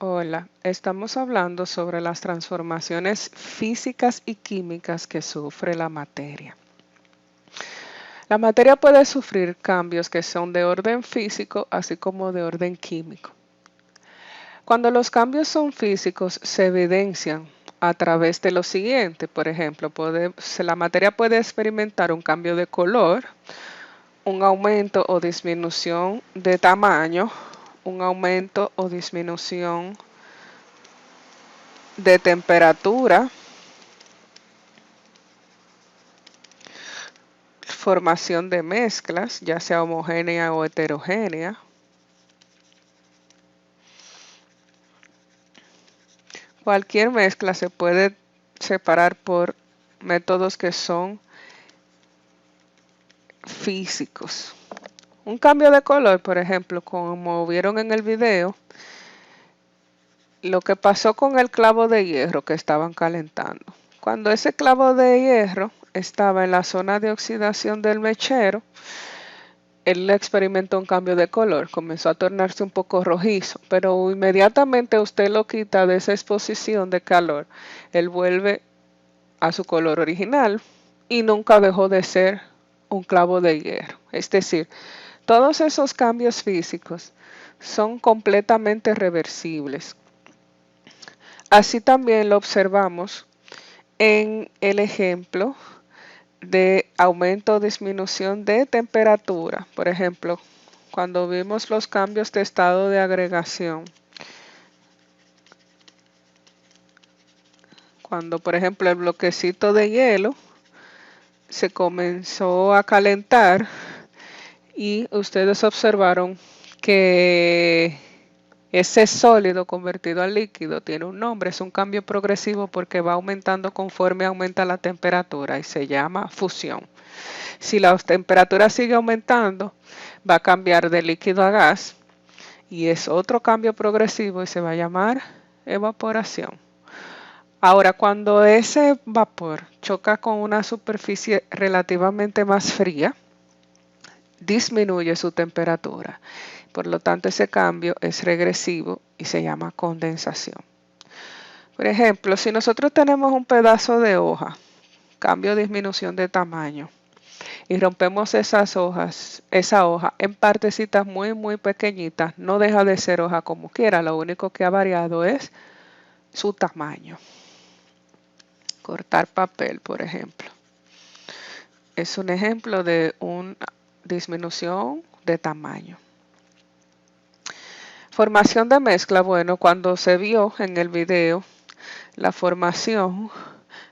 Hola, estamos hablando sobre las transformaciones físicas y químicas que sufre la materia. La materia puede sufrir cambios que son de orden físico, así como de orden químico. Cuando los cambios son físicos, se evidencian a través de lo siguiente. Por ejemplo, la materia puede experimentar un cambio de color, un aumento o disminución de tamaño, un aumento o disminución de temperatura, formación de mezclas, ya sea homogénea o heterogénea. Cualquier mezcla se puede separar por métodos que son físicos. Un cambio de color, por ejemplo, como vieron en el video, lo que pasó con el clavo de hierro que estaban calentando. Cuando ese clavo de hierro estaba en la zona de oxidación del mechero, él experimentó un cambio de color, comenzó a tornarse un poco rojizo, pero inmediatamente usted lo quita de esa exposición de calor, él vuelve a su color original y nunca dejó de ser un clavo de hierro. Es decir, todos esos cambios físicos son completamente reversibles. Así también lo observamos en el ejemplo de aumento o disminución de temperatura. Por ejemplo, cuando vimos los cambios de estado de agregación. Cuando, por ejemplo, el bloquecito de hielo se comenzó a calentar y ustedes observaron que ese sólido convertido a líquido tiene un nombre, es un cambio progresivo porque va aumentando conforme aumenta la temperatura y se llama fusión. Si la temperatura sigue aumentando, va a cambiar de líquido a gas y es otro cambio progresivo y se va a llamar evaporación. Ahora, cuando ese vapor choca con una superficie relativamente más fría, disminuye su temperatura. Por lo tanto, ese cambio es regresivo y se llama condensación. Por ejemplo, si nosotros tenemos un pedazo de hoja, cambio o disminución de tamaño, y rompemos esa hoja en partecitas muy pequeñitas, no deja de ser hoja como quiera, lo único que ha variado es su tamaño. Cortar papel, por ejemplo. Es un ejemplo de una disminución de tamaño. Formación de mezcla, bueno, cuando se vio en el video la formación,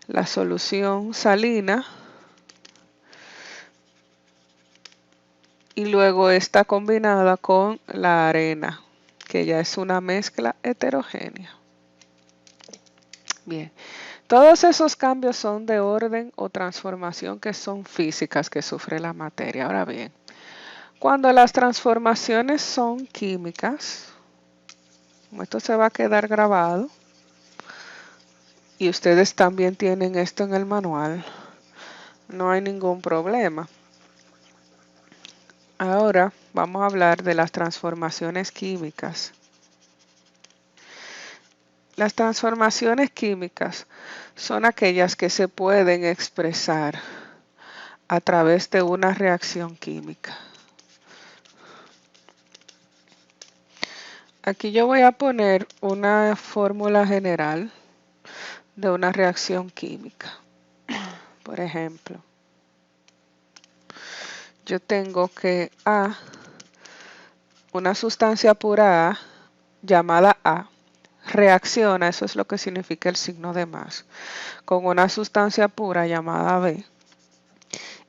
la solución salina y luego está combinada con la arena, que ya es una mezcla heterogénea. Bien, todos esos cambios son de orden o transformación que son físicas que sufre la materia. Ahora bien, cuando las transformaciones son químicas, como esto se va a quedar grabado, y ustedes también tienen esto en el manual, no hay ningún problema. Ahora vamos a hablar de las transformaciones químicas. Las transformaciones químicas son aquellas que se pueden expresar a través de una reacción química. Aquí yo voy a poner una fórmula general de una reacción química. Por ejemplo, yo tengo que una sustancia pura A, llamada A, reacciona, eso es lo que significa el signo de más, con una sustancia pura llamada B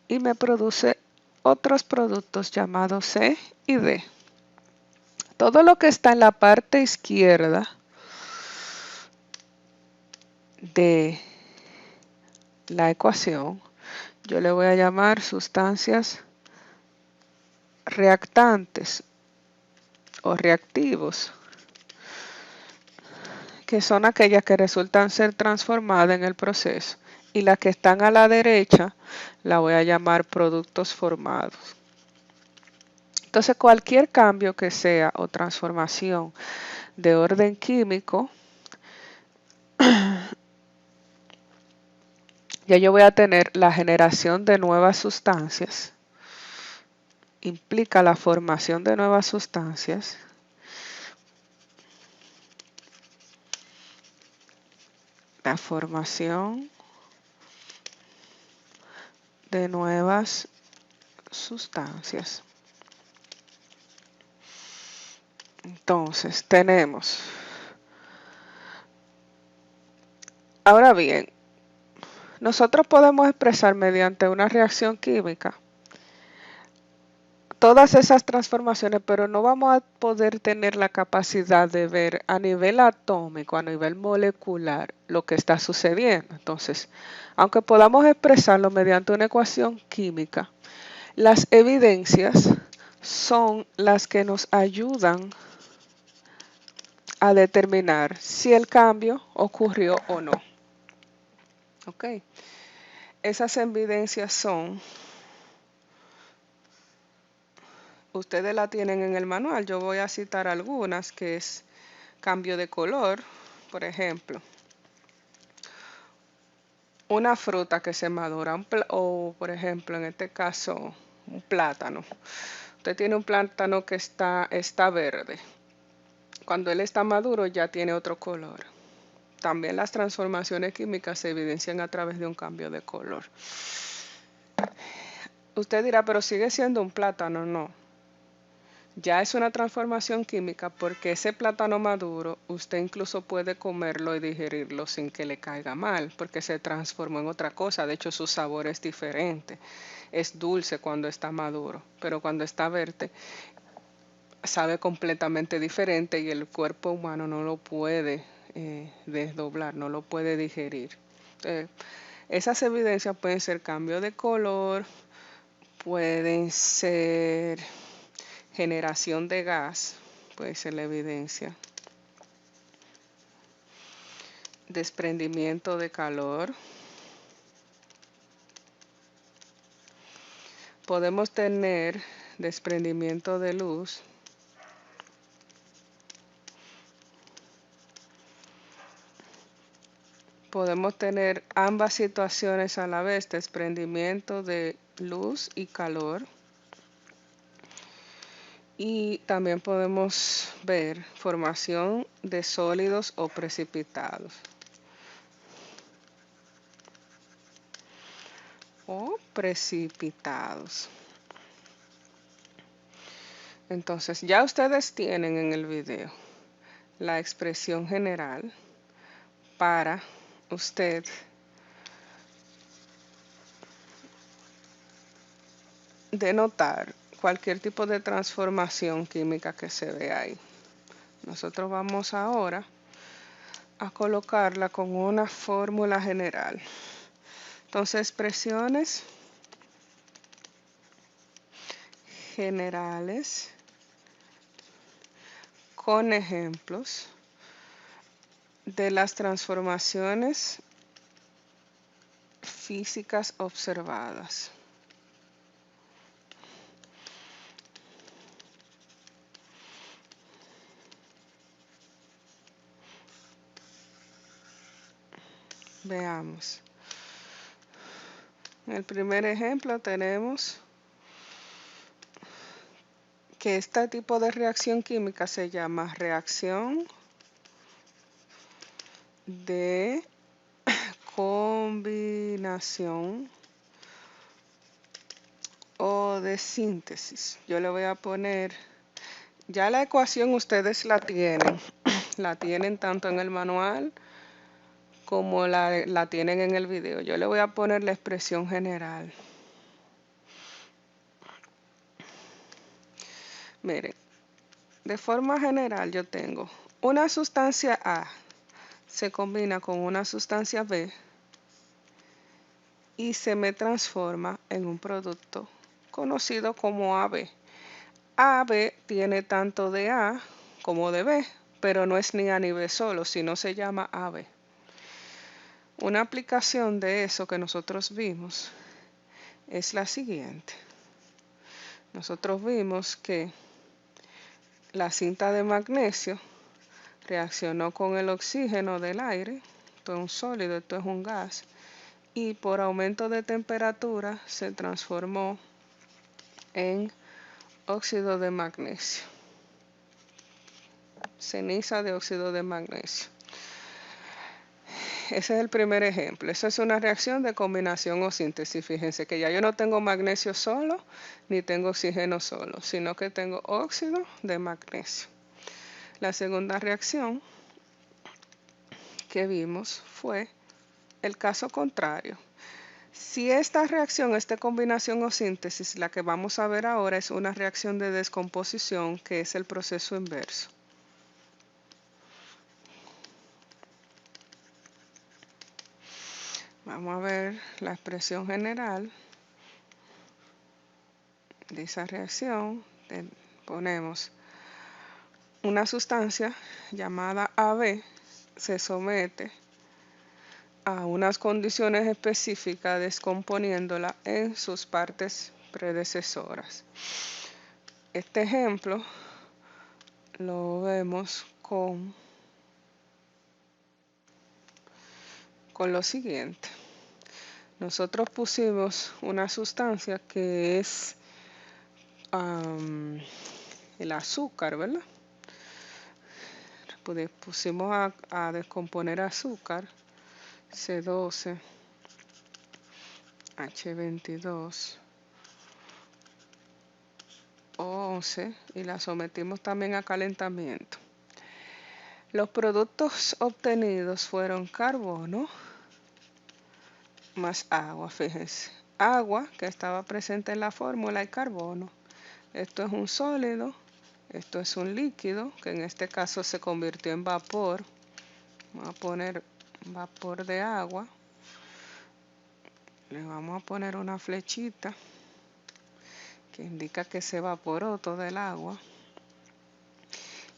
y me produce otros productos llamados C y D. Todo lo que está en la parte izquierda de la ecuación, yo le voy a llamar sustancias reactantes o reactivos, que son aquellas que resultan ser transformadas en el proceso. Y las que están a la derecha, la voy a llamar productos formados, Entonces, cualquier cambio que sea o transformación de orden químico, ya yo voy a tener la generación de nuevas sustancias, implica la formación de nuevas sustancias, la formación de nuevas sustancias. Entonces, tenemos, ahora bien, nosotros podemos expresar mediante una reacción química todas esas transformaciones, pero no vamos a poder tener la capacidad de ver a nivel atómico, a nivel molecular, lo que está sucediendo. Entonces, aunque podamos expresarlo mediante una ecuación química, las evidencias son las que nos ayudan a determinar si el cambio ocurrió o no. ¿Ok? Esas evidencias son, ustedes la tienen en el manual, yo voy a citar algunas, que es cambio de color, por ejemplo, una fruta que se madura, o por ejemplo, en este caso, un plátano. Usted tiene un plátano que está verde. Cuando él está maduro ya tiene otro color. También las transformaciones químicas se evidencian a través de un cambio de color. Usted dirá, pero sigue siendo un plátano. No. Ya es una transformación química porque ese plátano maduro usted incluso puede comerlo y digerirlo sin que le caiga mal, porque se transformó en otra cosa. De hecho, su sabor es diferente. Es dulce cuando está maduro, pero cuando está verde sabe completamente diferente y el cuerpo humano no lo puede desdoblar, no lo puede digerir. Esas evidencias pueden ser cambio de color, pueden ser generación de gas, puede ser la evidencia, desprendimiento de calor. Podemos tener desprendimiento de luz. Podemos tener ambas situaciones a la vez, desprendimiento de luz y calor. Y también podemos ver formación de sólidos o precipitados. Entonces, ya ustedes tienen en el video la expresión general para usted denotar cualquier tipo de transformación química que se ve ahí. Nosotros vamos ahora a colocarla con una fórmula general. Entonces, expresiones generales con ejemplos de las transformaciones físicas observadas. Veamos. En el primer ejemplo tenemos que este tipo de reacción química se llama reacción de combinación o de síntesis. Yo le voy a poner, ya la ecuación ustedes la tienen tanto en el manual como la tienen en el video. Yo le voy a poner la expresión general. Miren, de forma general yo tengo una sustancia A se combina con una sustancia B y se me transforma en un producto conocido como AB. AB tiene tanto de A como de B, pero no es ni A ni B solo, sino se llama AB. Una aplicación de eso que nosotros vimos es la siguiente. nosotros vimos que la cinta de magnesio reaccionó con el oxígeno del aire, esto es un sólido, esto es un gas, y por aumento de temperatura se transformó en óxido de magnesio, ceniza de óxido de magnesio. Ese es el primer ejemplo. Eso es una reacción de combinación o síntesis. Fíjense que ya yo no tengo magnesio solo, ni tengo oxígeno solo, sino que tengo óxido de magnesio. La segunda reacción que vimos fue el caso contrario. Si esta reacción, esta combinación o síntesis, la que vamos a ver ahora es una reacción de descomposición, que es el proceso inverso. Vamos a ver la expresión general de esa reacción. Ponemos una sustancia llamada AB, se somete a unas condiciones específicas descomponiéndola en sus partes predecesoras. Este ejemplo lo vemos con lo siguiente. Nosotros pusimos una sustancia que es el azúcar, ¿verdad? Pusimos a descomponer azúcar, C12, H22, O11, y la sometimos también a calentamiento. Los productos obtenidos fueron carbono más agua, fíjense. Agua que estaba presente en la fórmula y carbono. Esto es un sólido, esto es un líquido, que en este caso se convirtió en vapor. Vamos a poner vapor de agua. Le vamos a poner una flechita que indica que se evaporó todo el agua.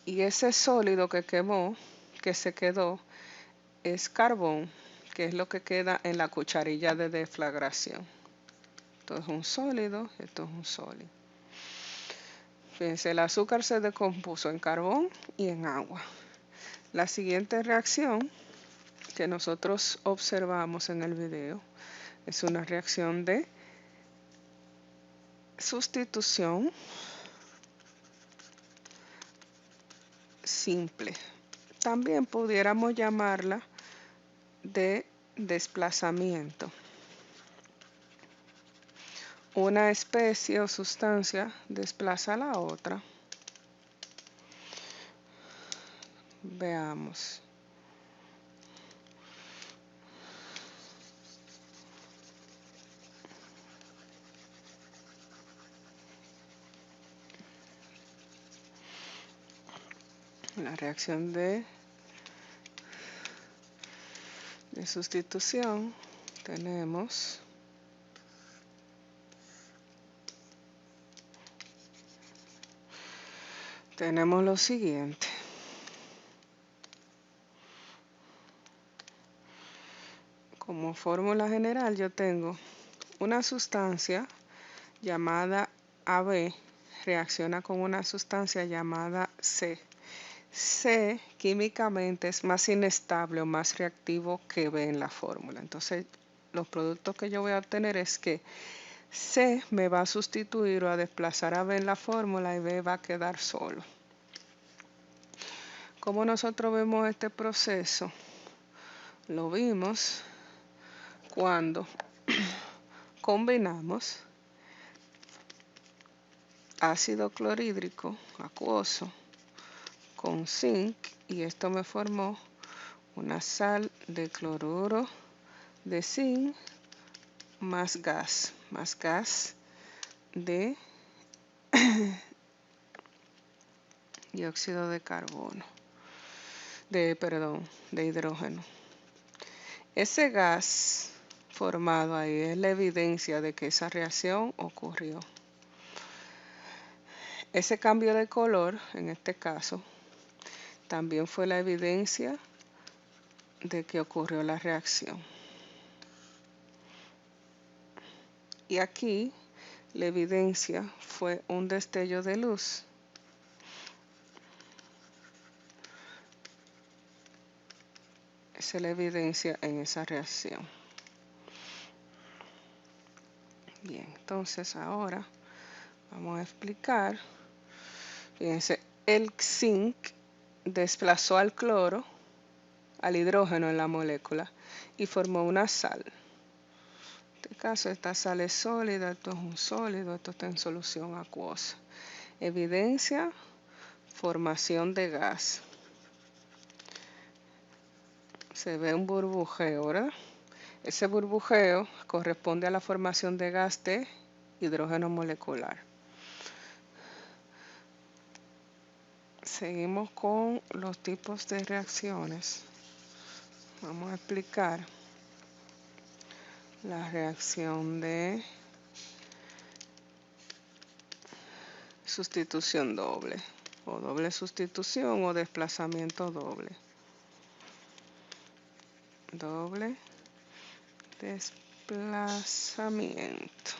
Y ese sólido que quemó, que se quedó, es carbón, que es lo que queda en la cucharilla de deflagración. Esto es un sólido, esto es un sólido. Fíjense, el azúcar se descompuso en carbón y en agua. La siguiente reacción que nosotros observamos en el video es una reacción de sustitución simple. También pudiéramos llamarla de desplazamiento. Una especie o sustancia desplaza a la otra. Veamos. La reacción de sustitución tenemos lo siguiente. Como fórmula general yo tengo una sustancia llamada AB reacciona con una sustancia llamada C. C químicamente es más inestable o más reactivo que B en la fórmula. Entonces, los productos que yo voy a obtener es que C me va a sustituir o a desplazar a B en la fórmula y B va a quedar solo. ¿Cómo nosotros vemos este proceso? Lo vimos cuando combinamos ácido clorhídrico acuoso con zinc y esto me formó una sal de cloruro de zinc más gas de dióxido de carbono, de hidrógeno. Ese gas formado ahí es la evidencia de que esa reacción ocurrió. Ese cambio de color, en este caso, también fue la evidencia de que ocurrió la reacción. Y aquí La evidencia fue un destello de luz. Esa es la evidencia en esa reacción. Bien, entonces ahora vamos a explicar. Fíjense, el zinc desplazó al cloro, al hidrógeno en la molécula, y formó una sal. En este caso, esta sal es sólida, esto es un sólido, esto está en solución acuosa. Evidencia, formación de gas. Se ve un burbujeo, ¿verdad? Ese burbujeo corresponde a la formación de gas de hidrógeno molecular. Seguimos con los tipos de reacciones. Vamos a explicar la reacción de sustitución doble, o doble sustitución o desplazamiento doble. Doble desplazamiento.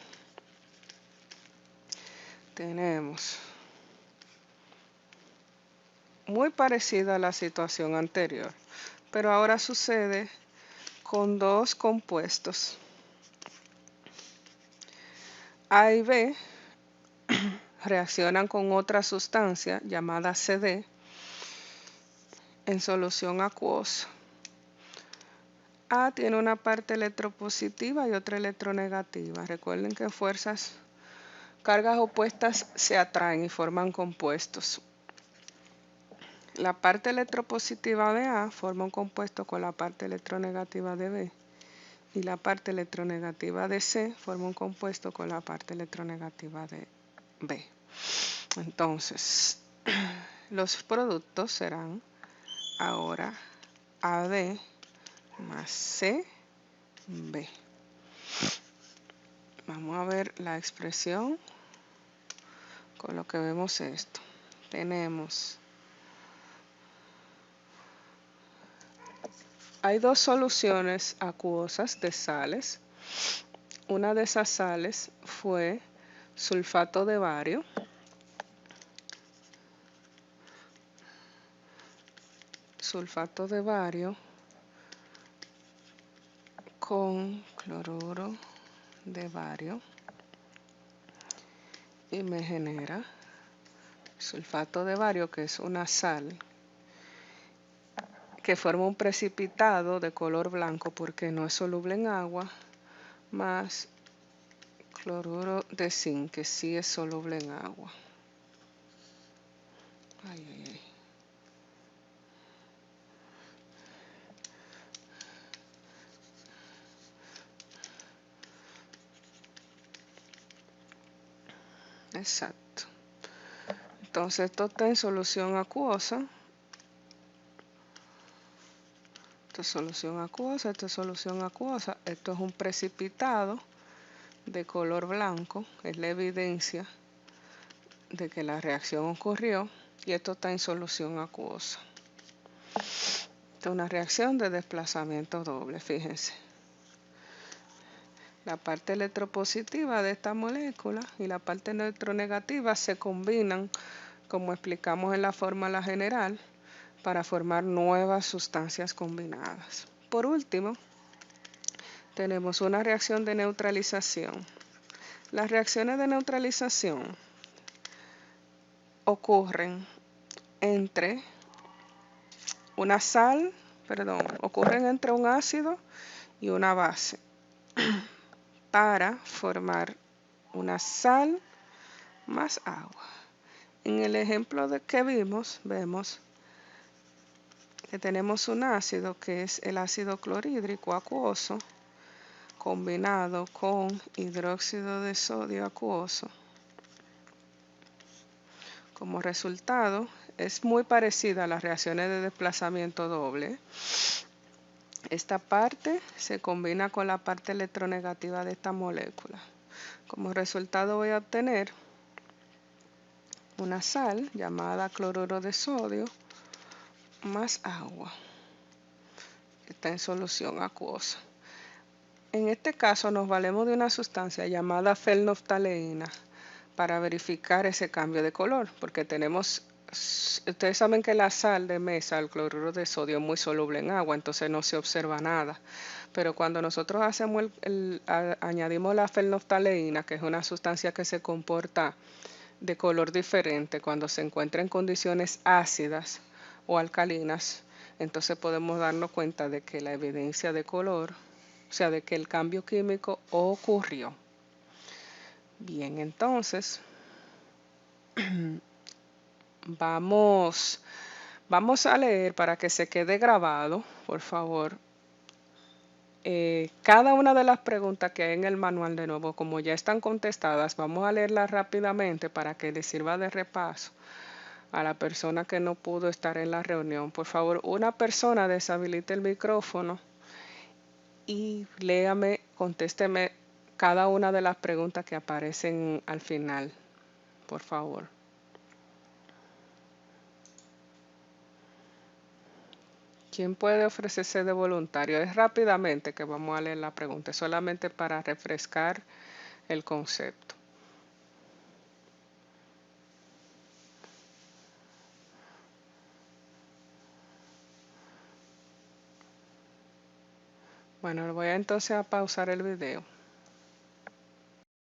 Tenemos muy parecida a la situación anterior, pero ahora sucede con dos compuestos. A y B reaccionan con otra sustancia llamada CD en solución acuosa. A tiene una parte electropositiva y otra electronegativa. Recuerden que cargas opuestas se atraen y forman compuestos. La parte electropositiva de A forma un compuesto con la parte electronegativa de B. Y la parte electronegativa de C forma un compuesto con la parte electronegativa de B. Entonces, los productos serán ahora AD más CB. Vamos a ver la expresión con lo que vemos esto. Hay dos soluciones acuosas de sales. Una de esas sales fue sulfato de bario. Sulfato de bario con cloruro de bario y me genera sulfato de bario, que es una sal que forma un precipitado de color blanco porque no es soluble en agua, más cloruro de zinc, que sí es soluble en agua. Ay, ay, ay. Exacto. Entonces esto está en solución acuosa. Esto es solución acuosa, esto es solución acuosa. Esto es un precipitado de color blanco. Es la evidencia de que la reacción ocurrió. Y esto está en solución acuosa. Esta es una reacción de desplazamiento doble, fíjense. La parte electropositiva de esta molécula y la parte electronegativa se combinan, como explicamos en la fórmula general, para formar nuevas sustancias combinadas. Por último, tenemos una reacción de neutralización. Las reacciones de neutralización ocurren entre ocurren entre un ácido y una base para formar una sal más agua. En el ejemplo que vemos que tenemos un ácido que es el ácido clorhídrico acuoso combinado con hidróxido de sodio acuoso. Como resultado, es muy parecida a las reacciones de desplazamiento doble. Esta parte se combina con la parte electronegativa de esta molécula. Como resultado voy a obtener una sal llamada cloruro de sodio más agua. Está en solución acuosa. En este caso nos valemos de una sustancia llamada fenolftaleína para verificar ese cambio de color, porque ustedes saben que la sal de mesa, el cloruro de sodio, es muy soluble en agua, entonces no se observa nada. Pero cuando nosotros añadimos la fenolftaleína, que es una sustancia que se comporta de color diferente cuando se encuentra en condiciones ácidas o alcalinas, entonces podemos darnos cuenta de que la evidencia de color, o sea, de que el cambio químico ocurrió. Bien, entonces vamos a leer para que se quede grabado, por favor, cada una de las preguntas que hay en el manual de nuevo, como ya están contestadas, vamos a leerlas rápidamente para que les sirva de repaso a la persona que no pudo estar en la reunión. Por favor, una persona deshabilite el micrófono y léame, contésteme cada una de las preguntas que aparecen al final, por favor. ¿Quién puede ofrecerse de voluntario? Es rápidamente que vamos a leer la pregunta, solamente para refrescar el concepto. Bueno, voy entonces a pausar el video.